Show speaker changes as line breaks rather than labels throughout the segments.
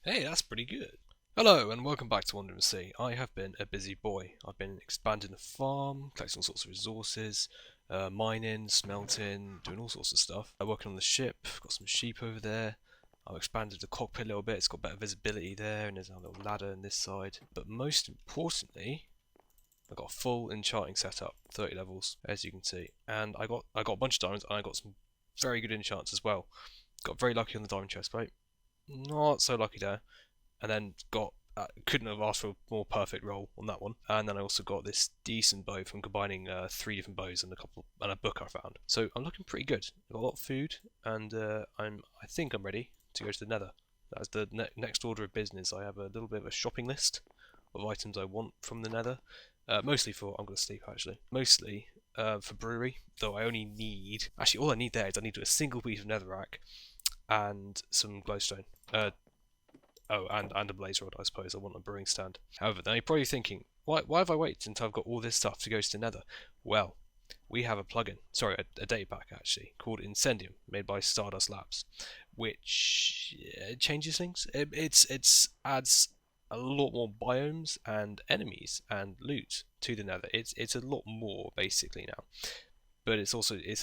Hey, that's pretty good. Hello and welcome back to WanderMC. I have been a busy boy. I've been expanding the farm, collecting all sorts of resources, mining, smelting, doing all sorts of stuff. I'm working on the ship, got some sheep over there. I've expanded the cockpit a little bit, it's got better visibility there, and there's a little ladder on this side. But most importantly, I've got a full enchanting setup, 30 levels, as you can see. And I got a bunch of diamonds, and I got some very good enchants as well. Got very lucky on the diamond chest plate. Not so lucky there, and then got couldn't have asked for a more perfect roll on that one. And then I also got this decent bow from combining three different bows and a book I found. So I'm looking pretty good. I've got a lot of food, and I think I'm ready to go to the Nether. That's the next order of business. I have a little bit of a shopping list of items I want from the Nether. Mostly for I'm gonna sleep actually. Mostly for Brewery, though I only need actually all I need there is I need a single piece of netherrack and some glowstone. Oh, and a blaze rod, I suppose. I want a brewing stand. However, now you're probably thinking, why have I waited until I've got all this stuff to go to the Nether? Well, we have a plugin, sorry, a data pack actually, called Incendium, made by Stardust Labs, which changes things. It's adds a lot more biomes and enemies and loot to the Nether. It's a lot more basically now, but it's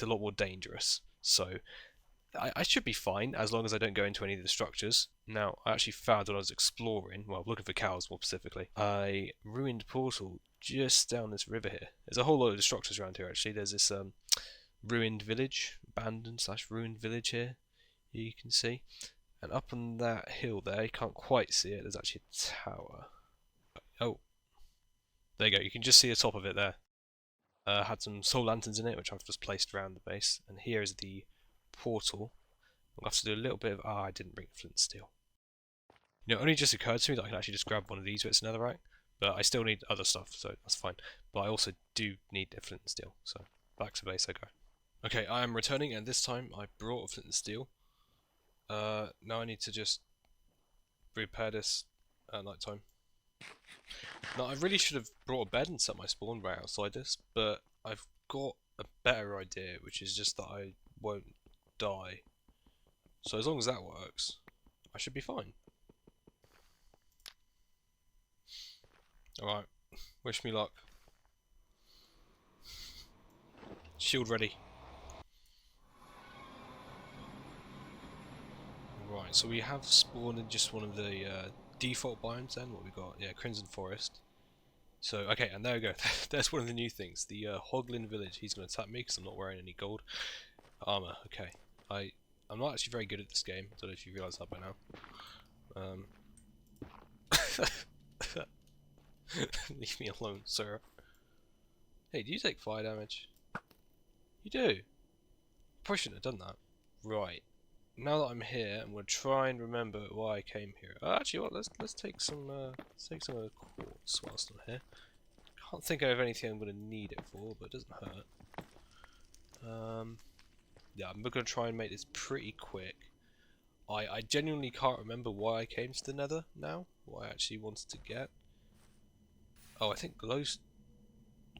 a lot more dangerous. So I should be fine as long as I don't go into any of the structures. Now, I actually found when I was exploring, well, looking for cows more specifically, a ruined portal just down this river here. There's a whole lot of structures around here actually. There's this ruined village, abandoned slash ruined village here, you can see. And up on that hill there, you can't quite see it, there's actually a tower. Oh, there you go, you can just see the top of it there. Had some soul lanterns in it, which I've just placed around the base. And here is the portal. I'll have to do a little bit of... I didn't bring the flint and steel. You know, it only just occurred to me that I can actually just grab one of these bits of netherrack, but I still need other stuff, so that's fine. But I also do need a flint and steel, so back to base I go. Okay, I am returning, and this time I brought a flint and steel. Now I need to just repair this at night time. Now I really should have brought a bed and set my spawn right outside this, but I've got a better idea, which is just that I won't die. So as long as that works, I should be fine. Alright, wish me luck. Shield ready. Right, so we have spawned in just one of the default biomes then, what we got? Yeah, Crimson Forest. So, okay, and there we go. There's one of the new things. The Hoglin Village, he's going to attack me because I'm not wearing any gold armor. Okay, I'm not actually very good at this game. I don't know if you realise that by now. Leave me alone, sir. Hey, do you take fire damage? You do. Probably shouldn't have done that. Right. Now that I'm here, I'm gonna try and remember why I came here. Actually, what? Let's take some quartz whilst I'm here. Can't think of anything I'm gonna need it for, but it doesn't hurt. Yeah, I'm gonna try and make this pretty quick. I genuinely can't remember why I came to the Nether now. What I actually wanted to get. Oh, I think that was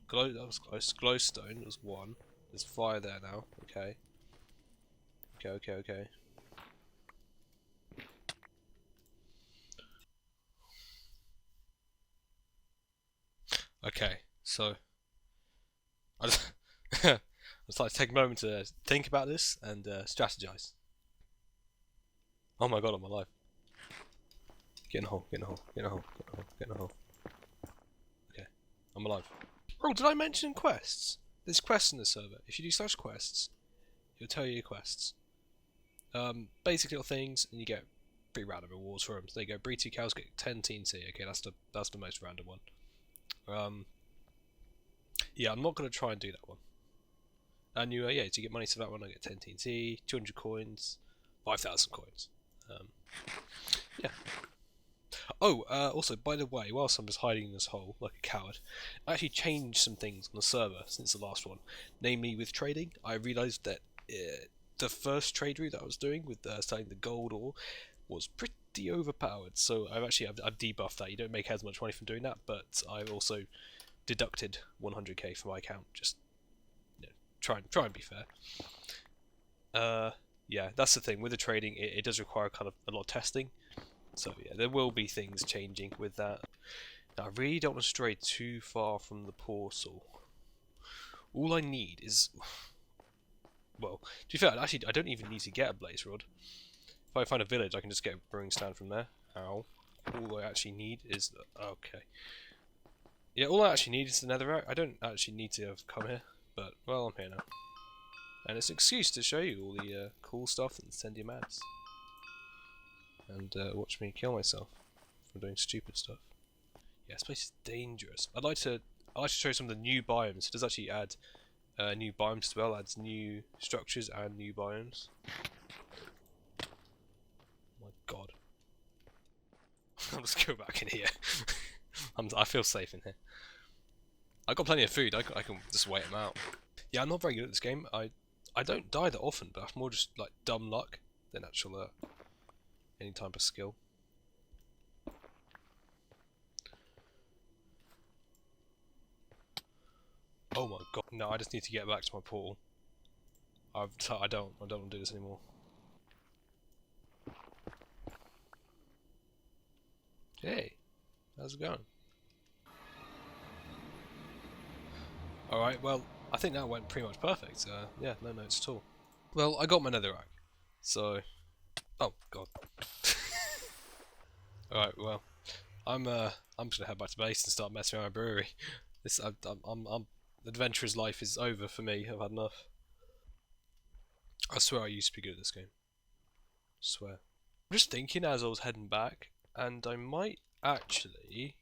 close. Glowstone was one. There's fire there now. Okay. Okay. Okay, so I just, I just like to take a moment to think about this and strategize. Oh my god, I'm alive. Get in a hole, get in a hole, get in a hole, get in a hole, get in a hole. Okay, I'm alive. Oh, did I mention quests? There's quests in the server. If you do such quests, it'll tell you your quests. Basic little things, and you get pretty random rewards for them. So there you go. Breed 2 cows, get 10 TNT. Okay, that's the most random one. Yeah, I'm not gonna try and do that one. And yeah, to get money for that one, I get 10 TNT, 200 coins, 5,000 coins. Yeah. Oh, also, by the way, whilst I'm just hiding in this hole like a coward, I actually changed some things on the server since the last one. Namely, with trading, I realised that the first trade route that I was doing with selling the gold ore was pretty overpowered. So I've debuffed that. You don't make as much money from doing that, but I've also deducted 100k from my account. Just try and be fair. Yeah, that's the thing with the trading. It does require kind of a lot of testing. So yeah, there will be things changing with that. Now, I really don't want to stray too far from the portal. All I need is, well, to be fair, actually, I don't even need to get a blaze rod. If I find a village, I can just get a brewing stand from there. Ow. All I actually need is okay. Yeah, all I actually need is the netherrack. I don't actually need to have come here, but well, I'm here now, and it's an excuse to show you all the cool stuff that Incendium adds, and watch me kill myself from doing stupid stuff. Yeah, this place is dangerous. I'd like to show some of the new biomes. It does actually add new biomes as well. Adds new structures and new biomes. Oh my god. I'll just go back in here. I feel safe in here. I've got plenty of food. I can just wait them out. Yeah, I'm not very good at this game. I don't die that often, but that's more just like dumb luck than actual any type of skill. Oh my god! No, I just need to get back to my portal. I don't want to do this anymore. Hey, how's it going? Alright, well, I think that went pretty much perfect. Yeah, no notes at all. Well, I got my netherrack, so... Oh, god. Alright, well, I'm just gonna head back to base and start messing around my brewery. This, adventurous life is over for me. I've had enough. I swear I used to be good at this game. I swear. I'm just thinking as I was heading back, and I might actually...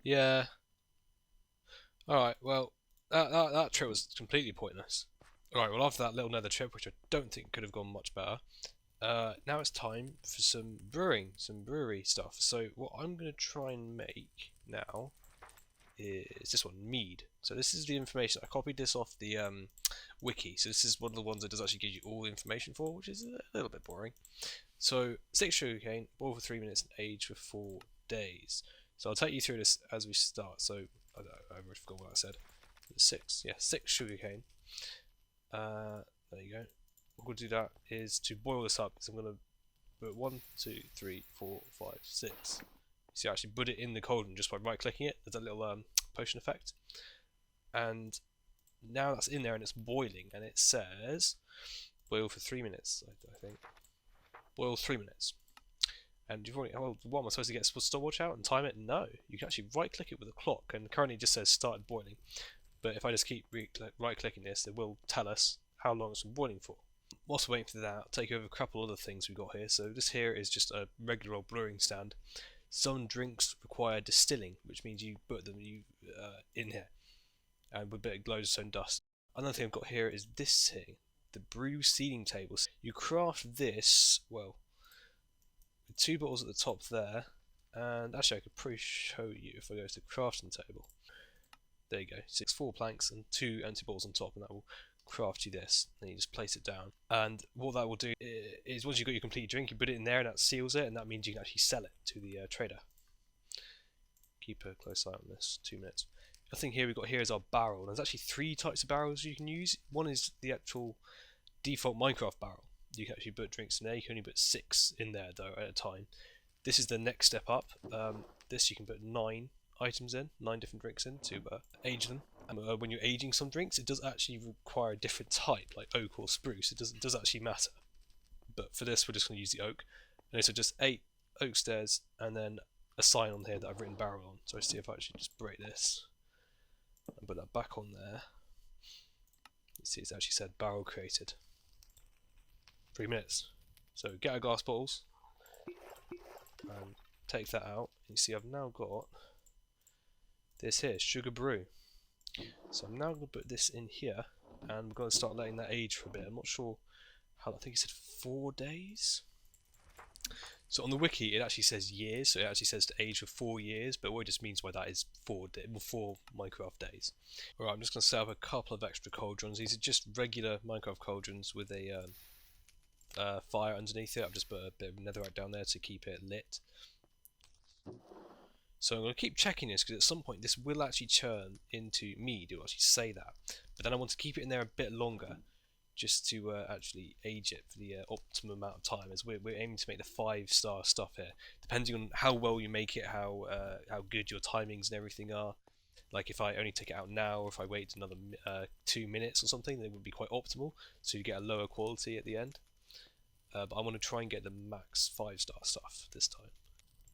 Yeah. Alright, well, that trip was completely pointless. Alright, well after that little nether trip, which I don't think could have gone much better, now it's time for some brewery stuff. So what I'm going to try and make now is this one, mead. So this is the information. I copied this off the wiki, so this is one of the ones that does actually give you all the information for, which is a little bit boring. So 6 sugarcane, boil for 3 minutes and age for 4 days. So I'll take you through this as we start. So I already forgot what I said. 6 sugarcane. There you go. What we'll do that is to boil this up, because I'm going to put 1, 2, 3, 4, 5, 6. So you actually put it in the cauldron just by right clicking it. There's a little potion effect. And now that's in there and it's boiling, and it says boil for 3 minutes, I think. Boil 3 minutes. And you've already, well, what am I supposed to get a stopwatch out and time it? No. You can actually right click it with a clock, and currently it just says started boiling. But if I just keep right clicking this, it will tell us how long it's been boiling for. Whilst we're waiting for that, I'll take you over a couple other things we've got here. So this here is just a regular old brewing stand. Some drinks require distilling, which means you put them in here, and with a bit of glowstone dust. Another thing I've got here is this thing, the brew seating table. You craft this, well, with 2 bottles at the top there, and actually I could probably show you if I go to the crafting table. There you go, 4 planks and 2 empty bottles on top, and that will craft you this. Then you just place it down, and what that will do is once you've got your complete drink, you put it in there and that seals it, and that means you can actually sell it to the trader. Keep a close eye on this. 2 minutes. The thing here we've got here is our barrel. There's actually 3 types of barrels you can use. One is the actual default Minecraft barrel. You can actually put drinks in there. You can only put 6 in there though at a time. This is the next step up. This you can put 9 items in, 9 different drinks in to age them. And when you're aging some drinks, it does actually require a different type, like oak or spruce. It does actually matter. But for this, we're just going to use the oak. And so just 8 oak stairs, and then a sign on here that I've written barrel on. So I see if I actually just break this and put that back on there. You see, it's actually said barrel created. 3 minutes. So get our glass bottles and take that out. You see, I've now got this here, sugar brew. So I'm now going to put this in here, and we're going to start letting that age for a bit. I'm not sure how, I think it said 4 days. So on the wiki it actually says years, so it actually says to age for 4 years, but what it just means by that is 4 Minecraft days. Alright, I'm just going to set up a couple of extra cauldrons. These are just regular Minecraft cauldrons with a fire underneath it. I've just put a bit of netherrack down there to keep it lit. So I'm going to keep checking this, because at some point this will actually churn into mead. It will actually say that. But then I want to keep it in there a bit longer, just to actually age it for the optimum amount of time. As we're aiming to make the 5-star stuff here, depending on how well you make it, how good your timings and everything are. Like if I only take it out now, or if I wait another 2 minutes or something, then it would be quite optimal. So you get a lower quality at the end. But I want to try and get the max 5-star stuff this time.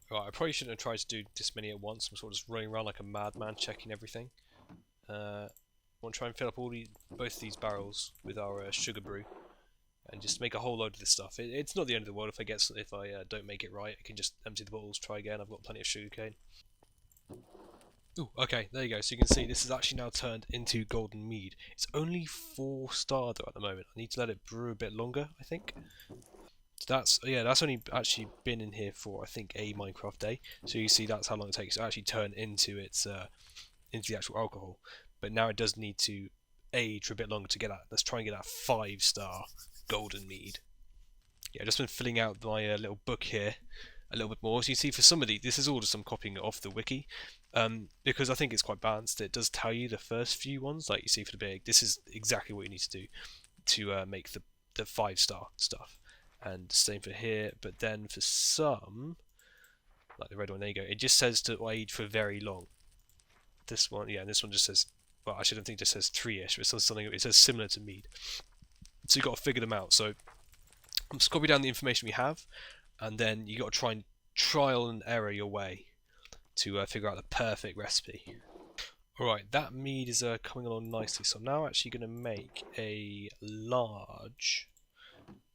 Right, I probably shouldn't have tried to do this many at once. I'm sort of just running around like a madman, checking everything. I want to try and fill up both these barrels with our sugar brew, and just make a whole load of this stuff. It's not the end of the world if I don't make it right. I can just empty the bottles, try again. I've got plenty of sugarcane. Ooh, okay, there you go. So you can see this is actually now turned into golden mead. It's only 4-star though at the moment. I need to let it brew a bit longer, I think. So that's only actually been in here for I think a Minecraft day. So you see that's how long it takes to actually turn into into the actual alcohol. But now it does need to age for a bit longer to get that. Let's try and get that 5-star golden mead. Yeah, I've just been filling out my little book here a little bit more. So you see, for some of these, this is all just I'm copying it off the wiki, because I think it's quite balanced. It does tell you the first few ones, like you see for the big. This is exactly what you need to do to make the 5-star stuff, and same for here. But then for some, like the red one, there you go. It just says to age for very long. This one, yeah, and this one just says. Well, I shouldn't think it just says 3-ish, but it says something. It says similar to mead. So you got to figure them out. So I'm just copy down the information we have, and then you got to try and trial and error your way to figure out the perfect recipe. Alright, that mead is coming along nicely, so I'm now actually going to make a large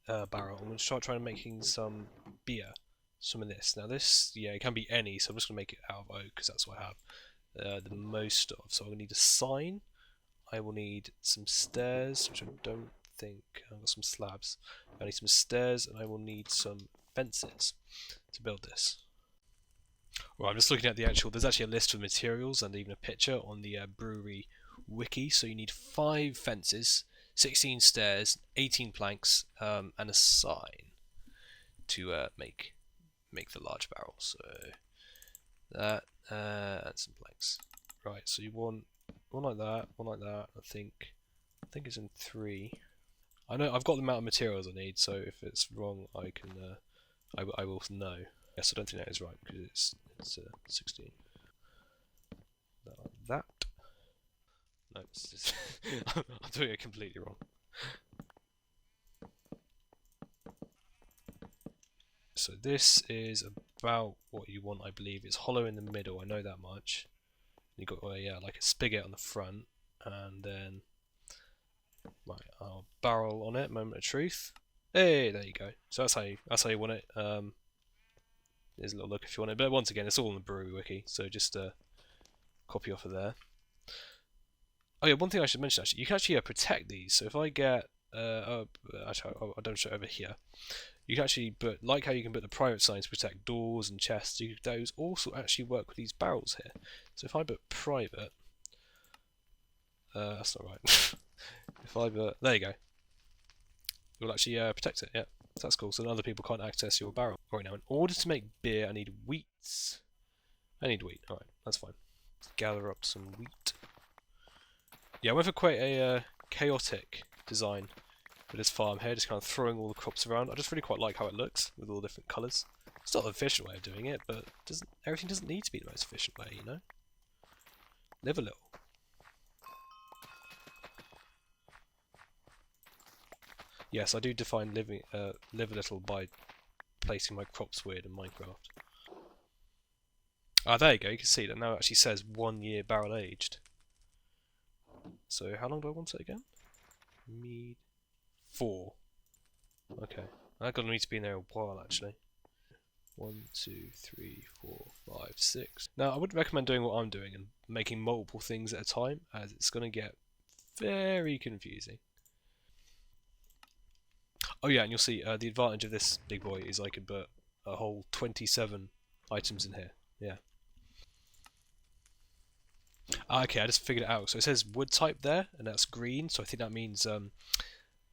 barrel. I'm going to start trying to making some beer, some of this. Now this, yeah, it can be any, so I'm just going to make it out of oak because that's what I have the most of. So I'm going to need a sign. I will need some stairs, which I don't think. I've got some slabs. I need some stairs, and I will need some fences to build this. Well, I'm just looking at the actual. There's actually a list of materials and even a picture on the Brewery wiki. So you need 5 fences, 16 stairs, 18 planks, and a sign to make the large barrel. So that and some planks. Right. So you want one like that, one like that. I think it's in 3. I know I've got the amount of materials I need, so if it's wrong, I can I will know. Yes, I don't think that is right because it's 16. Like that. No, it's just I'm doing it completely wrong. So this is about what you want, I believe. It's hollow in the middle. I know that much. You got like a spigot on the front, and then right, our barrel on it. Moment of truth. Hey, there you go. So that's how you want it. There's a little look if you want it, but once again, it's all in the Brewery wiki, so just copy off of there. Oh yeah, one thing I should mention actually, you can actually protect these. So if I get, actually I don't show it over here. You can actually put, like how you can put the private signs to protect doors and chests. Those also actually work with these barrels here. So if I put private, that's not right. If I put, there you go. It will actually protect it. Yeah. So that's cool, so other people can't access your barrel. Right now, in order to make beer, I need wheat. I need wheat. Alright, that's fine. Let's gather up some wheat. Yeah, I went for quite a chaotic design for this farm here, just kind of throwing all the crops around. I just really quite like how it looks, with all the different colours. It's not the efficient way of doing it, but everything doesn't need to be the most efficient way, you know? Live a little. Yes, I do define live a little by placing my crops weird in Minecraft. Ah, there you go, you can see that now it actually says 1 year barrel aged. So how long do I want it again? Mead 4. Okay, that's gonna need to be in there a while actually. 1, 2, 3, 4, 5, 6. Now I wouldn't recommend doing what I'm doing and making multiple things at a time, as it's gonna get very confusing. Oh yeah, and you'll see the advantage of this big boy is I can put a whole 27 items in here. Yeah. Okay, I just figured it out. So it says wood type there, and that's green. So I think that means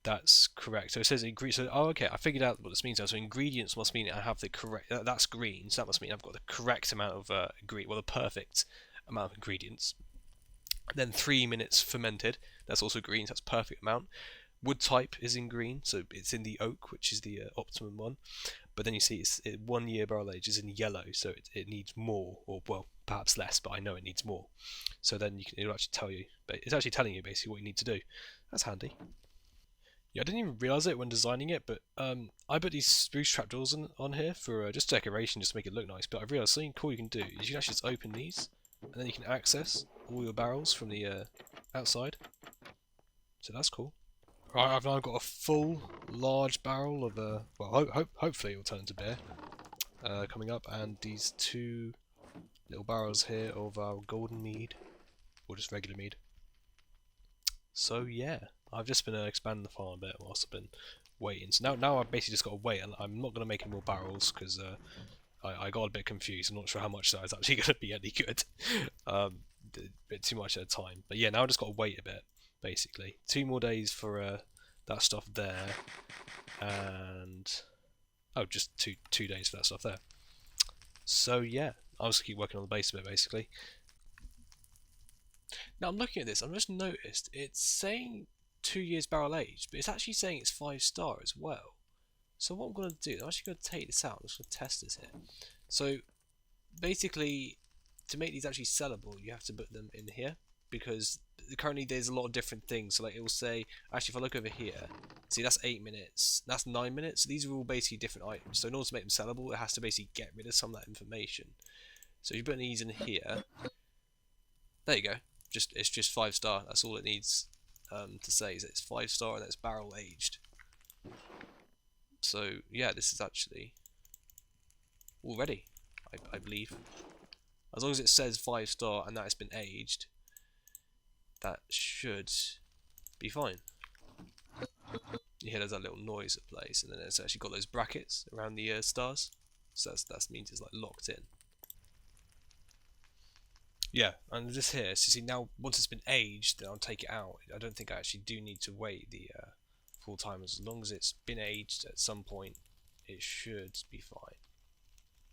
that's correct. So it says ingredients. So, oh, okay, I figured out what this means now. So ingredients must mean I have the correct. That's green. So that must mean I've got the correct amount of well, the perfect amount of ingredients. Then 3 minutes fermented. That's also green. So that's perfect amount. wood type is in green, so it's in the oak, which is the optimum one. But then you see it's 1 year barrel age is in yellow, so it needs more, or well, perhaps less, but I know it needs more. So then it'll actually tell you, but it's actually telling you basically what you need to do. That's handy. Yeah, I didn't even realise it when designing it, but I put these spruce trapdoors on here for just decoration, just to make it look nice. But I've realised something cool you can do is you can actually just open these, and then you can access all your barrels from the outside. So that's cool. Right, I've now got a full large barrel of well, hopefully it'll turn into beer coming up, and these two little barrels here of our golden mead, or just regular mead. So yeah, I've just been expanding the farm a bit whilst I've been waiting. So now I've basically just got to wait, and I'm not going to make any more barrels because I got a bit confused. I'm not sure how much that is actually going to be any good. A bit too much at a time. But yeah, now I just got to wait a bit, basically. 2 more days for that stuff there, and oh, just two days for that stuff there. So yeah, I'll just keep working on the base a bit, basically. Now I'm looking at this, I've just noticed it's saying 2 years barrel age, but it's actually saying it's 5-star as well. So what I'm going to do, I'm actually going to take this out, I'm just going to test this here. So basically, to make these actually sellable, you have to put them in here, because currently there's a lot of different things. So like it will say, actually if I look over here, see that's 8 minutes, that's 9 minutes, so these are all basically different items. So in order to make them sellable, it has to basically get rid of some of that information. So you put these in here, there you go. It's just 5-star. That's all it needs to say is that it's 5-star and that it's barrel aged. So yeah, this is actually all ready, I believe. As long as it says 5-star and that it's been aged, that should be fine. You hear there's that little noise that plays, and then it's actually got those brackets around the stars. So that means it's like locked in. Yeah, and this here, so see now once it's been aged, then I'll take it out. I don't think I actually do need to wait the full time. As long as it's been aged at some point, it should be fine.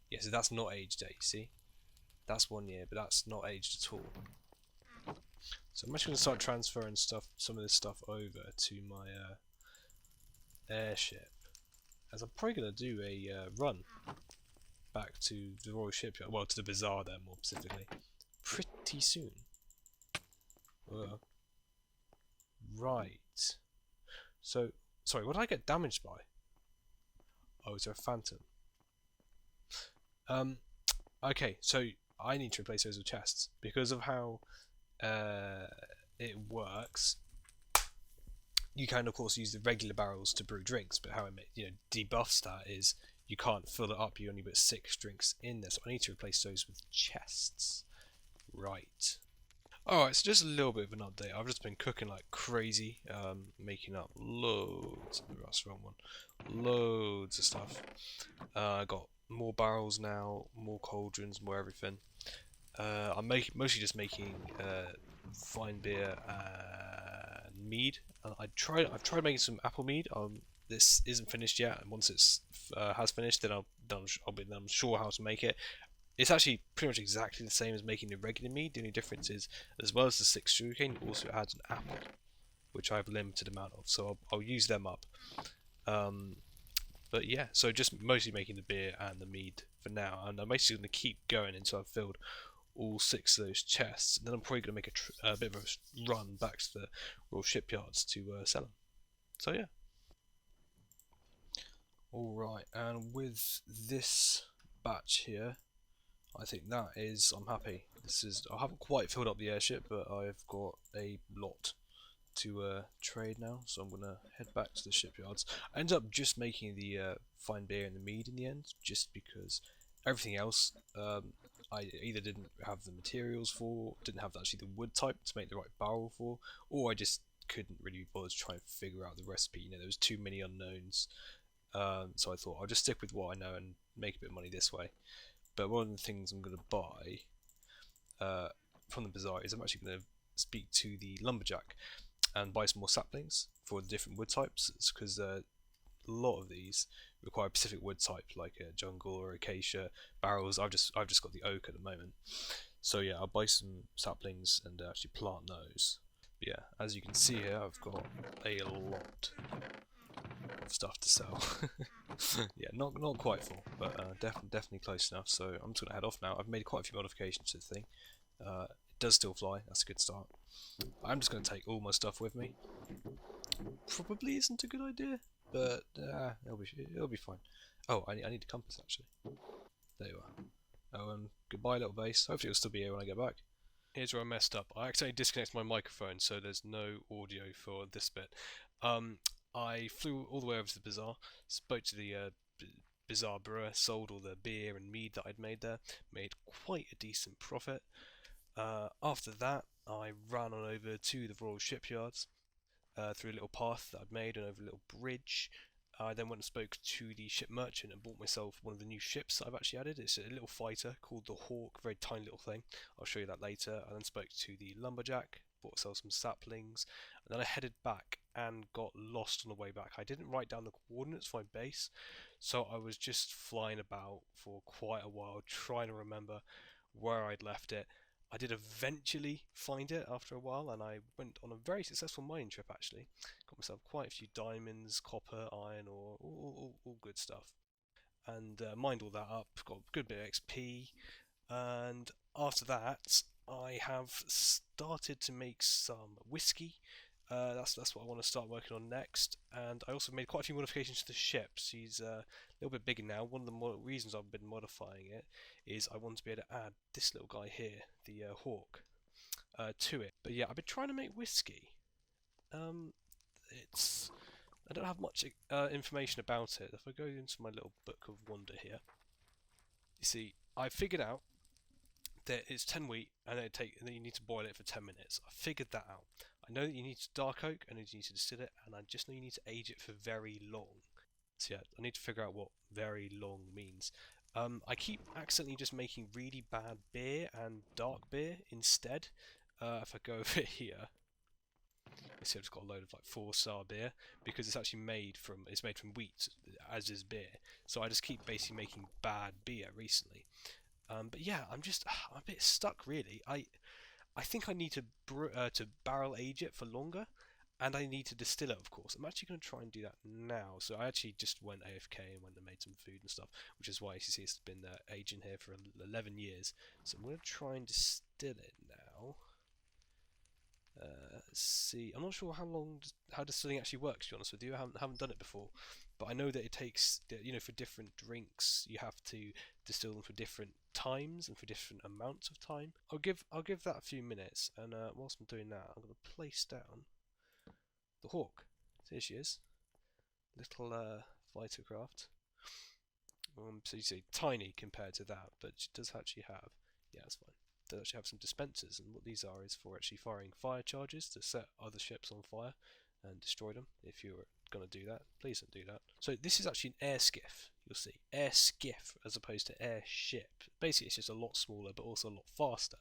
Yeah, so that's not aged yet, you see? That's 1 year, but that's not aged at all. So I'm actually going to start transferring some of this stuff over to my airship. As I'm probably going to do a run back to the Royal Shipyard, well to the Bazaar there more specifically, pretty soon. Right. So, sorry, what did I get damaged by? Oh, is there a phantom? Okay, so I need to replace those with chests because of how it works. You can of course use the regular barrels to brew drinks, but how it debuffs that is you can't fill it up. You only put 6 drinks in there, so I need to replace those with chests. Right. Alright, so just a little bit of an update. I've just been cooking like crazy, making up loads. That's the wrong one. Loads of stuff. I got more barrels now, more cauldrons, more everything. I'm mostly just making fine beer and mead. I've tried making some apple mead. This isn't finished yet, and once it's has finished, then I'm sure how to make it. It's actually pretty much exactly the same as making the regular mead. The only difference is, as well as the 6 sugarcane, it also adds an apple, which I have a limited amount of, so I'll use them up. But yeah, so just mostly making the beer and the mead for now, and I'm basically going to keep going until I've filled all 6 of those chests, and then I'm probably going to make a bit of a run back to the Royal Shipyards to sell them. So yeah. Alright, and with this batch here, I think that is, I'm happy. I haven't quite filled up the airship, but I've got a lot to trade now, so I'm gonna head back to the shipyards. I ended up just making the fine beer and the mead in the end, just because everything else I either didn't have the materials for, didn't have actually the wood type to make the right barrel for, or I just couldn't really be bothered to try and figure out the recipe. There was too many unknowns, so I thought I'll just stick with what I know and make a bit of money this way. But one of the things I'm going to buy from the bazaar is I'm actually going to speak to the lumberjack and buy some more saplings for the different wood types, because a lot of these require a specific wood type, like a jungle or acacia barrels. I've just got the oak at the moment, so yeah, I'll buy some saplings and actually plant those. But yeah, as you can see here, I've got a lot of stuff to sell. Yeah, not quite full, but definitely close enough. So I'm just gonna head off now. I've made quite a few modifications to the thing. It does still fly. That's a good start. I'm just gonna take all my stuff with me. Probably isn't a good idea, but it'll be fine. Oh, I need a compass actually. There you are. Oh, and goodbye, little base. Hopefully it'll still be here when I get back. Here's where I messed up. I accidentally disconnected my microphone, so there's no audio for this bit. I flew all the way over to the bazaar, spoke to the bazaar brewer, sold all the beer and mead that I'd made there, made quite a decent profit. After that, I ran on over to the Royal Shipyards through a little path that I'd made and over a little bridge. I then went and spoke to the ship merchant and bought myself one of the new ships that I've actually added. It's a little fighter called the Hawk, very tiny little thing. I'll show you that later. I then spoke to the lumberjack, bought myself some saplings, and then I headed back and got lost on the way back. I didn't write down the coordinates for my base, so I was just flying about for quite a while trying to remember where I'd left it. I did eventually find it after a while, and I went on a very successful mining trip actually. Got myself quite a few diamonds, copper, iron ore, all good stuff. And mined all that up, got a good bit of XP, and after that I have started to make some whiskey. That's what I want to start working on next, and I also made quite a few modifications to the ship. She's a little bit bigger now. One of the reasons I've been modifying it is I want to be able to add this little guy here, the Hawk, to it. But yeah, I've been trying to make whiskey. It's I don't have much information about it. If I go into my little book of wonder here, you see, I figured out that it's 10 wheat and that you need to boil it for 10 minutes. I figured that out. I know that you need to dark oak, I know you need to distill it, and I just know you need to age it for very long. So yeah, I need to figure out what very long means. I keep accidentally just making really bad beer and dark beer instead. If I go over here, you see I've just got a load of like 4-star beer because it's made from wheat, as is beer. So I just keep basically making bad beer recently. But yeah, I'm a bit stuck really. I think I need to barrel age it for longer, and I need to distill it, of course. I'm actually going to try and do that now. So I actually just went AFK and went and made some food and stuff, which is why you see it's been aging here for 11 years. So I'm going to try and distill it now. Let's see. I'm not sure how distilling actually works. To be honest with you, I haven't done it before, but I know that it takes, for different drinks, you have to distill them for different times and for different amounts of time. I'll give that a few minutes, and whilst I'm doing that, I'm going to place down the Hawk. Here she is, little fighter craft. So you see, tiny compared to that, but she does actually have. Yeah, that's fine. Does actually have some dispensers, and what these are is for actually firing fire charges to set other ships on fire and destroy them. If you're going to do that, please don't do that. So this is actually an air skiff. You'll see, air skiff as opposed to airship. Basically, it's just a lot smaller, but also a lot faster.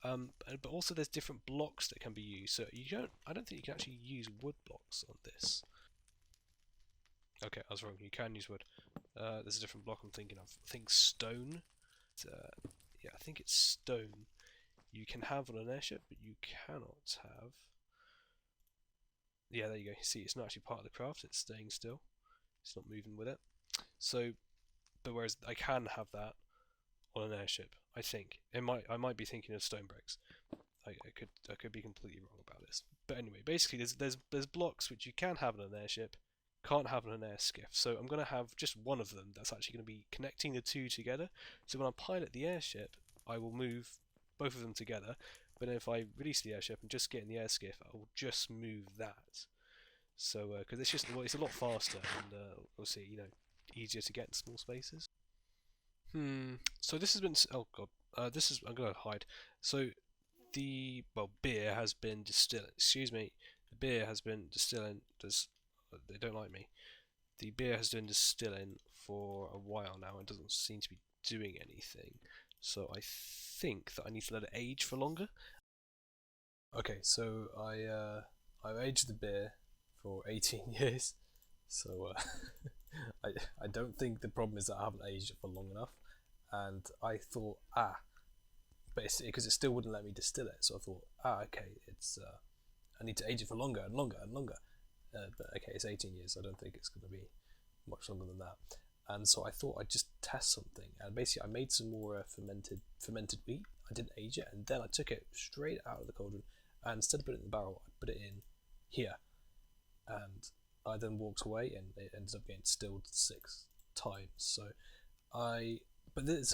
But also there's different blocks that can be used. So I don't think you can actually use wood blocks on this. Okay, I was wrong. You can use wood. There's a different block I'm thinking of. I think stone. Yeah, I think it's stone you can have on an airship, but you cannot have. Yeah, there you go. See, it's not actually part of the craft, it's staying still. It's not moving with it. So, but whereas I can have that on an airship, I think. I might be thinking of stone bricks. I could be completely wrong about this. But anyway, basically there's blocks which you can have on an airship, can't have on an air skiff. So I'm going to have just one of them that's actually going to be connecting the two together. So when I pilot the airship, I will move both of them together. But then if I release the airship and just get in the air skiff, I will just move that. So because it's a lot faster and obviously easier to get in small spaces. So this has been I'm going to hide. So beer has been distilled. Excuse me, the beer has been distilling. They don't like me. The beer has been distilling for a while now and doesn't seem to be doing anything. So I think that I need to let it age for longer. Okay, so I've aged the beer for 18 years. So I don't think the problem is that I haven't aged it for long enough. And I thought but because it still wouldn't let me distill it, so I thought okay, I need to age it for longer and longer and longer. But okay, it's 18 years. I don't think it's going to be much longer than that. And so I thought I'd just test something. And basically, I made some more fermented wheat. I didn't age it, and then I took it straight out of the cauldron. And instead of putting it in the barrel, I put it in here. And I then walked away, and it ended up being distilled 6 times. So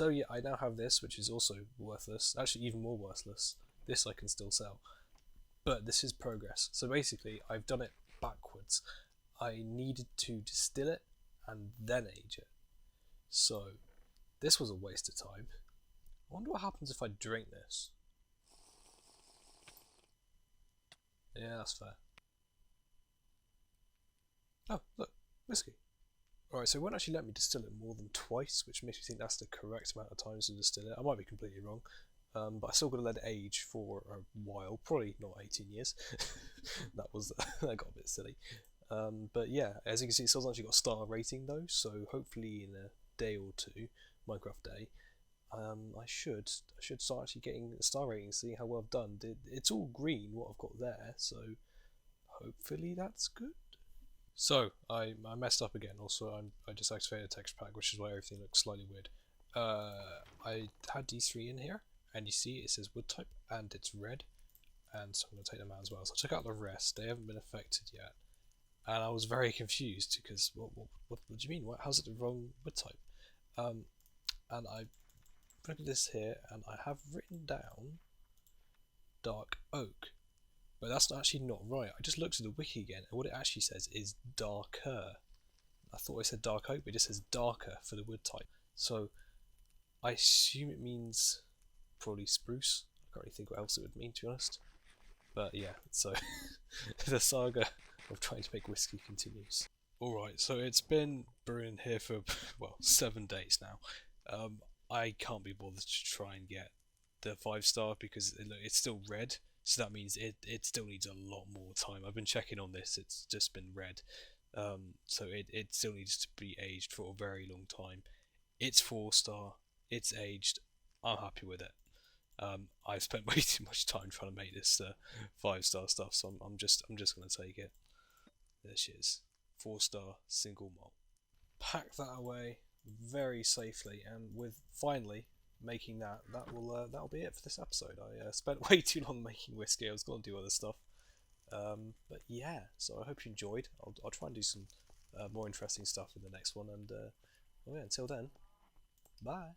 yeah, I now have this, which is also worthless. Actually, even more worthless. This I can still sell, but this is progress. So basically, I've done it backwards. I needed to distill it and then age it. So this was a waste of time. I wonder what happens if I drink this. Yeah, that's fair. Oh, look, whiskey. Alright, so it won't actually let me distill it more than twice, which makes me think that's the correct amount of times to distill it. I might be completely wrong, but I still got to let it age for a while, probably not 18 years. That got a bit silly. But yeah, as you can see, it still actually got a star rating though, so hopefully in a day or two, Minecraft day, I should start actually getting a star rating, see how well I've done. It's all green what I've got there, so hopefully that's good. So I messed up again. Also, I just activated a text pack, which is why everything looks slightly weird. I had these three in here, and you see it says wood type, and it's red, and so I'm gonna take them out as well. So I took out the rest; they haven't been affected yet, and I was very confused because what do you mean? How's it the wrong wood type? And I look at this here, and I have written down dark oak, but that's actually not right. I just looked at the wiki again, and what it actually says is darker. I thought it said dark oak, but it just says darker for the wood type. So I assume it means probably spruce. I can't really think what else it would mean, to be honest. But yeah, so the saga of trying to make whiskey continues. Alright, so it's been brewing here for, well, 7 days now. I can't be bothered to try and get the 5 star because it's still red, so that means it still needs a lot more time. I've been checking on this, it's just been red. So it still needs to be aged for a very long time. It's 4 star, it's aged, I'm happy with it. I've spent way too much time trying to make this 5 star stuff, so I'm just gonna take it. There she is, 4 star single malt. Pack that away very safely, and with finally making that'll be it for this episode. I spent way too long making whiskey. I was going to do other stuff, but yeah. So I hope you enjoyed. I'll try and do some more interesting stuff in the next one, and well, yeah, until then, bye.